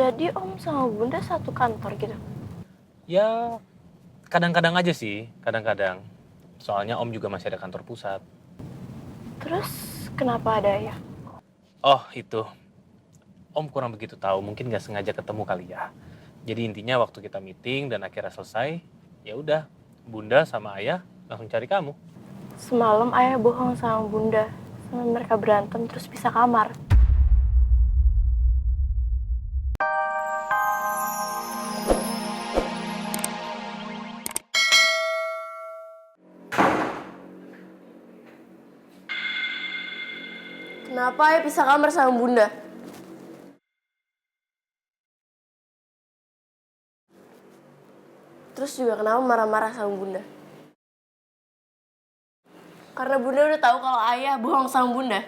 Jadi Om sama Bunda satu kantor gitu? Ya, kadang-kadang aja sih, kadang-kadang. Soalnya Om juga masih ada kantor pusat. Terus kenapa ada Ayah? Oh, itu. Om kurang begitu tahu, mungkin nggak sengaja ketemu kali ya. Jadi intinya waktu kita meeting dan akhirnya selesai, ya udah, Bunda sama Ayah langsung cari kamu. Semalam Ayah bohong sama Bunda. Sampai mereka berantem terus pisah kamar. Kenapa Ayah pisah kamar sama Bunda? Terus juga kenapa marah-marah sama Bunda? Karena Bunda udah tahu kalau Ayah bohong sama Bunda.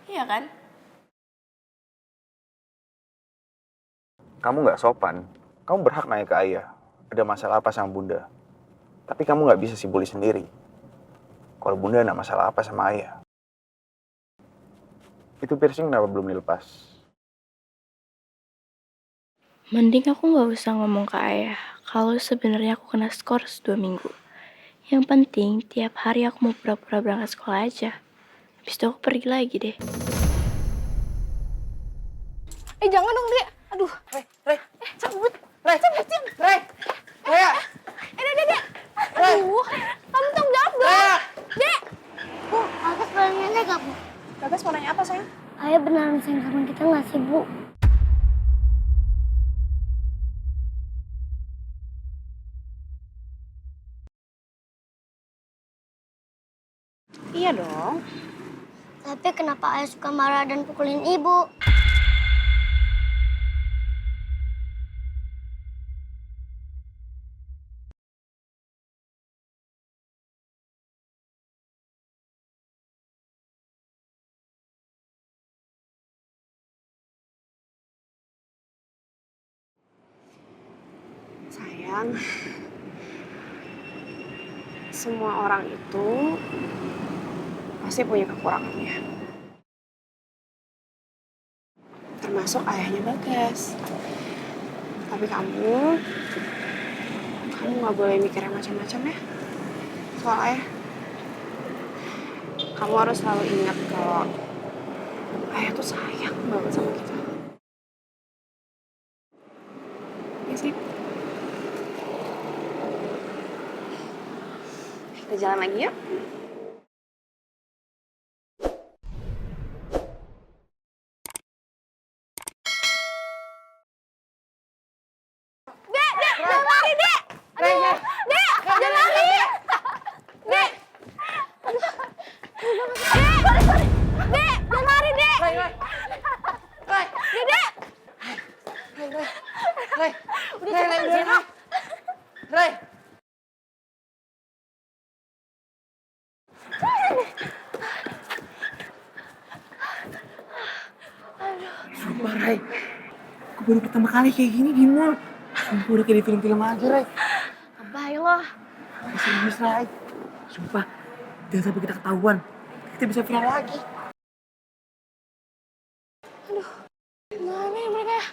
Iya kan? Kamu nggak sopan. Kamu berhak nanya ke ayah. Ada masalah apa sama bunda? Tapi kamu nggak bisa sibuli sendiri. Kalau bunda ada masalah apa sama ayah? Itu piercing kenapa belum dilepas? Mending aku nggak usah ngomong ke Ayah kalau sebenarnya aku kena skors 2 minggu. Yang penting tiap hari aku mau pura-pura berangkat sekolah aja. Habis itu aku pergi lagi deh. Jangan dong, Dek. Aduh. Rey. Cabut. Rey. Cabut. Rey. Raya. Dek. Aduh. Kamu tanggung jawab dong. Raya. Dek. Bu, Bagas boleh nanya gak, Bu? Bagas mau nanya apa, sayang? Ayah beneran sayang sama kita gak sih, Bu? Iya dong. Tapi kenapa Ayah suka marah dan pukulin Ibu? Sayang, semua orang itu pasti punya kekurangannya. Termasuk ayahnya Bagas. Tapi kamu nggak boleh mikir yang macam-macam ya. Soal ayah, kamu harus selalu ingat kalau ayah tuh sayang banget sama kita. Ya sih. Kita jalan lagi yuk. Rey. Sumpah, Ray. Aku baru pertama kali kayak gini di mall. Sumpah udah kayak di film-film aja, Ray. Lebay loh. Serius, Ray. Sumpah, jangan sampai kita ketahuan. Kita bisa viral lagi. Mana ya mereka ya?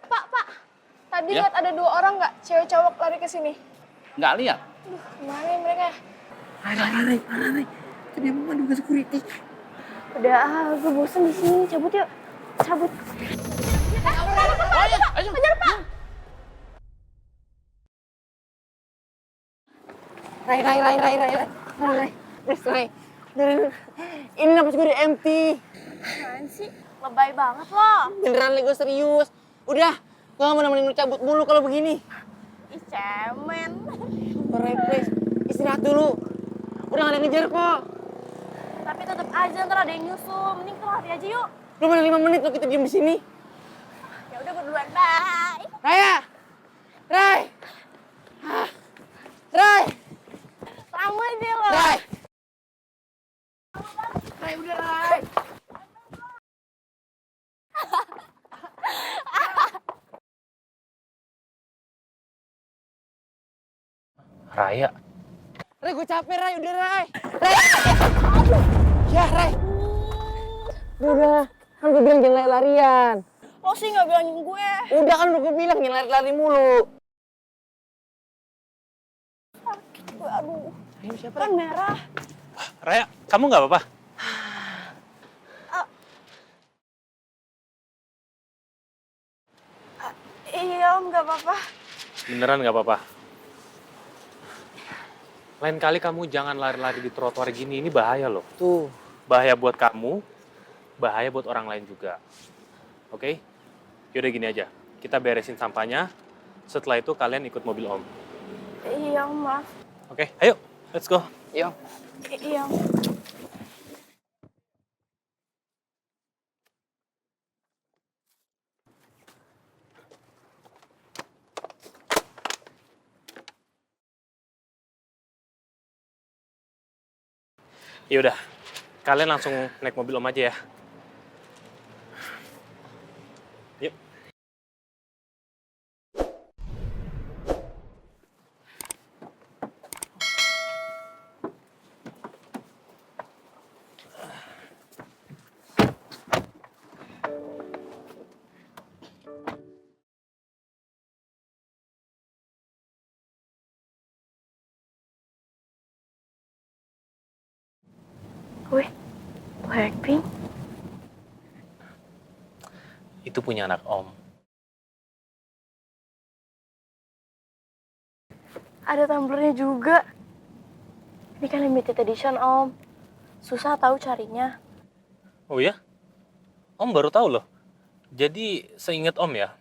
Pak. Tadi Ya? lihat ada 2 orang nggak? Cewek cowok lari ke sini. Nggak lihat? Mana ya mereka ya? Ray. Tadi emang mandi ke security. Udah, gue bosen di sini. Cabut yuk. Cabut. Ayo. Ray. Please, Ray. Ini napas gue di empty. Apaan sih? Lebay banget loh. Beneran, gue serius. Udah, gue gak mau nemenin lu cabut mulu kalau begini. Ih, cemen. Ray, please. Istirahat dulu. Udah gak ada yang ngejar kok. Tapi tetep aja ntar ada yang nyusul. Mending kita lari aja yuk. Belum ada 5 menit lo kita diem di sini. Ya udah gue duluan. Bye. Raya! Ray! Ray! Lama aja lo. Ray! Ray, udah Ray! Raya, Ray, gue capek Ray, udah Ray! Ray! Ya Ray! Udah. Kan gue bilang jangan lari-larian. Lo sih nggak bilangin gue. Udah kan udah gue bilang jangan lari-lari mulu. Sakit gue, aduh. Ini siapa? Kan merah. Raya, kamu nggak apa-apa? Iya om, nggak apa-apa. Beneran nggak apa-apa? Lain kali kamu jangan lari-lari di trotoar gini, ini bahaya loh. Tuh. Bahaya buat kamu, bahaya buat orang lain juga. Oke? Yaudah gini aja, kita beresin sampahnya, setelah itu kalian ikut mobil om. Iya om, maaf. Oke, ayo, let's go. Yo. Iya om. Yaudah, kalian langsung naik mobil om aja ya. Yuk. Wih, Blackpink. Itu punya anak om. Ada tumblernya juga. Ini kan limited edition om. Susah tahu carinya. Oh ya? Om baru tahu loh. Jadi seingat om ya,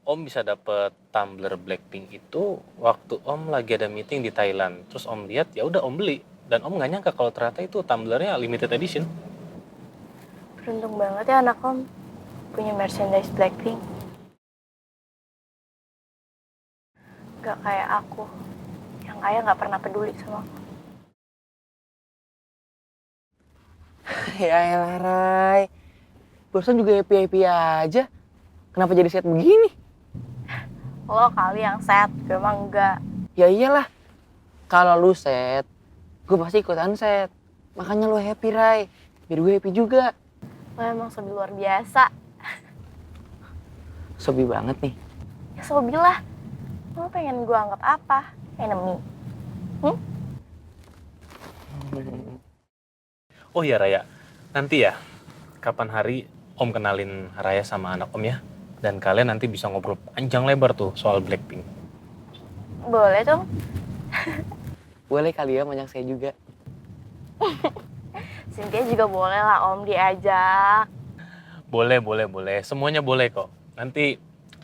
om bisa dapet tumbler Blackpink itu waktu om lagi ada meeting di Thailand. Terus om lihat, ya udah om beli. Dan om nggak nyangka kalau ternyata itu tumblernya limited edition. Beruntung banget ya anak om punya merchandise Blackpink. Gak kayak aku, yang ayah gak pernah peduli sama aku. Ya elah, Ray. Barusan juga happy-happy aja. Kenapa jadi set begini? Lo kali yang sad, gue emang enggak. Ya iyalah. Kalau lu set, gue pasti ikutan set. Makanya lu happy, Ray. Biar gue happy juga. Lo emang sobi luar biasa. Sobi banget nih. Ya sobi lah. Lo pengen gue anggap apa? Enemy? Oh iya Raya, nanti ya kapan hari om kenalin Raya sama anak om ya. Dan kalian nanti bisa ngobrol panjang lebar tuh soal Blackpink. Boleh dong. Boleh kali ya banyak saya juga. Cynthia juga boleh lah om diajak. Boleh, boleh, boleh. Semuanya boleh kok. Nanti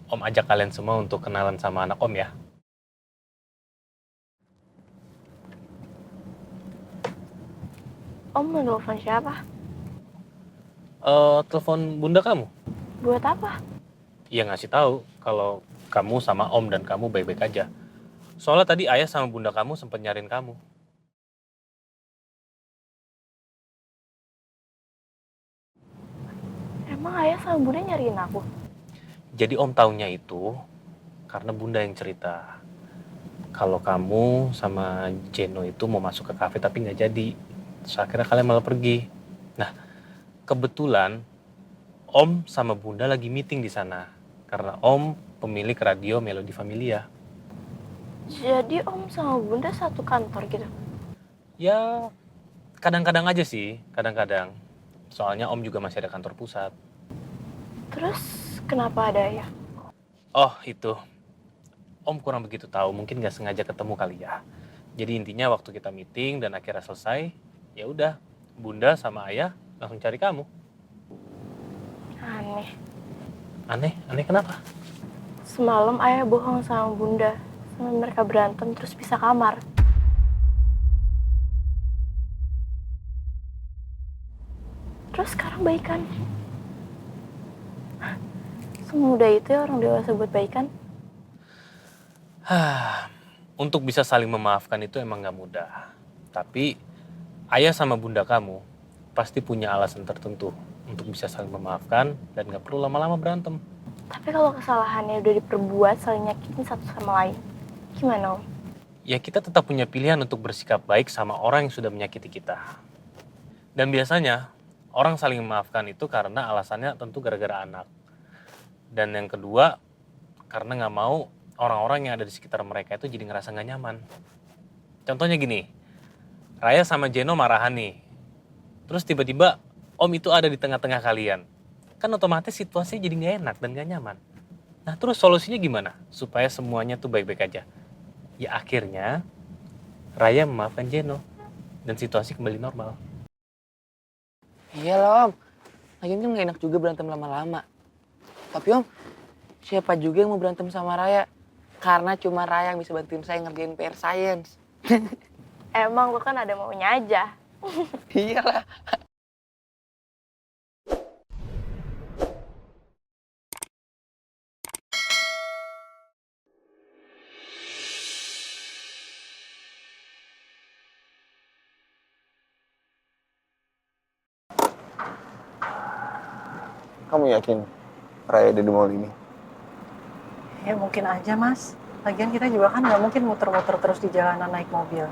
om ajak kalian semua untuk kenalan sama anak om ya. Om mau telepon siapa? Telepon bunda kamu. Buat apa? Iya ngasih tahu kalau kamu sama om dan kamu baik-baik aja. Soalnya tadi ayah sama bunda kamu sempat nyariin kamu. Emang ayah sama bunda nyariin aku? Jadi om taunya itu karena bunda yang cerita. Kalau kamu sama Jeno itu mau masuk ke kafe tapi nggak jadi. Terus akhirnya kalian malah pergi. Nah, kebetulan om sama bunda lagi meeting di sana. Karena om pemilik radio Melodi Familia. Jadi om sama bunda satu kantor gitu? Ya, kadang-kadang aja sih, kadang-kadang. Soalnya om juga masih ada kantor pusat. Terus kenapa ada ayah? Oh, itu. Om kurang begitu tahu, mungkin nggak sengaja ketemu kali ya. Jadi intinya waktu kita meeting dan akhirnya selesai, ya udah, bunda sama ayah langsung cari kamu. Aneh. Aneh, aneh kenapa? Semalam ayah bohong sama bunda. Sampai mereka berantem terus pisah kamar. Terus sekarang baikan. Semudah itu ya orang dewasa buat baikan. Untuk bisa saling memaafkan itu emang nggak mudah. Tapi ayah sama bunda kamu pasti punya alasan tertentu untuk bisa saling memaafkan dan nggak perlu lama-lama berantem. Tapi kalau kesalahannya udah diperbuat saling nyakitin satu sama lain, gimana om? Ya kita tetap punya pilihan untuk bersikap baik sama orang yang sudah menyakiti kita. Dan biasanya Orang saling memaafkan itu karena alasannya tentu gara-gara anak. Dan yang kedua, karena nggak mau orang-orang yang ada di sekitar mereka itu jadi ngerasa nggak nyaman. Contohnya gini, Raya sama Jeno marahan nih. Terus tiba-tiba Om itu ada di tengah-tengah kalian. Kan otomatis situasinya jadi nggak enak dan nggak nyaman. Nah terus solusinya gimana? Supaya semuanya tuh baik-baik aja. Ya akhirnya Raya memaafkan Jeno. Dan situasi kembali normal. Iya lah Om. Lagian kan gak enak juga berantem lama-lama. Tapi Om, siapa juga yang mau berantem sama Raya? Karena cuma Raya yang bisa bantuin saya ngerjain PR Science. Emang gue kan ada maunya aja. Iyalah. Kamu yakin Raya ada di mall ini? Ya mungkin aja mas. Lagian kita juga kan nggak mungkin muter-muter terus di jalanan naik mobil.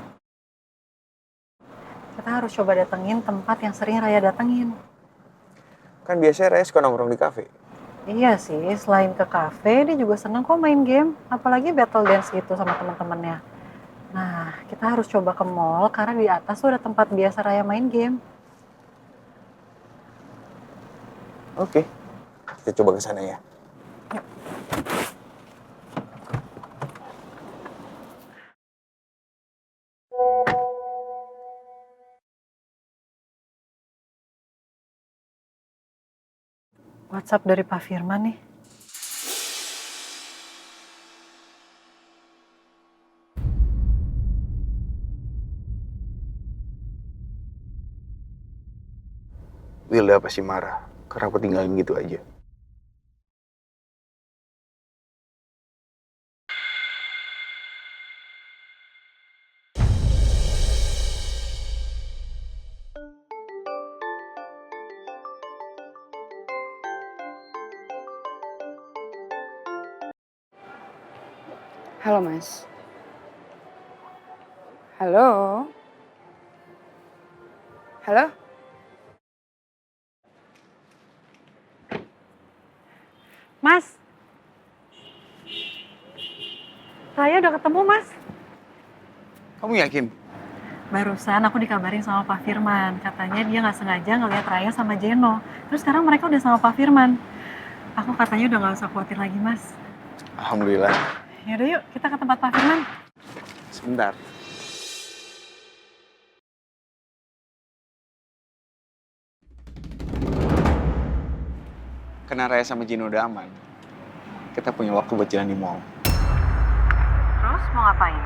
Kita harus coba datengin tempat yang sering Raya datengin. Kan biasanya Raya suka nongkrong di kafe. Iya sih, selain ke kafe, dia juga seneng kok main game. Apalagi battle dance gitu sama teman-temannya. Nah, kita harus coba ke mall karena di atas tuh ada tempat biasa Raya main game. Oke, kita coba ke sana ya. WhatsApp dari Pak Firman nih. Wilda pasti marah karena aku tinggalin gitu aja. Halo Mas. Halo. Halo. Mas, Raya udah ketemu mas. Kamu yakin? Barusan aku dikabarin sama Pak Firman. Katanya dia nggak sengaja ngeliat Raya sama Jeno. Terus sekarang mereka udah sama Pak Firman. Aku katanya udah nggak usah khawatir lagi mas. Alhamdulillah. Yaudah yuk, kita ke tempat Pak Firman. Sebentar. Karena Raya sama Jino udah aman, kita punya waktu buat jalan di mall. Terus mau ngapain?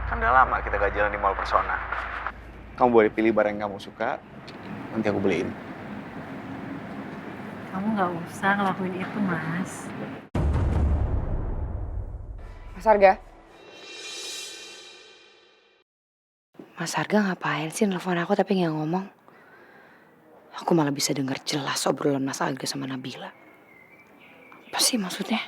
Kan udah lama kita gak jalan di mall Persona. Kamu boleh pilih barang yang kamu suka, nanti aku beliin. Kamu nggak usah ngelakuin itu mas. Mas Arga. Mas Arga ngapain sih nelfon aku tapi nggak ngomong? Aku malah bisa dengar jelas obrolan Mas Arga sama Nabila. Apa sih maksudnya?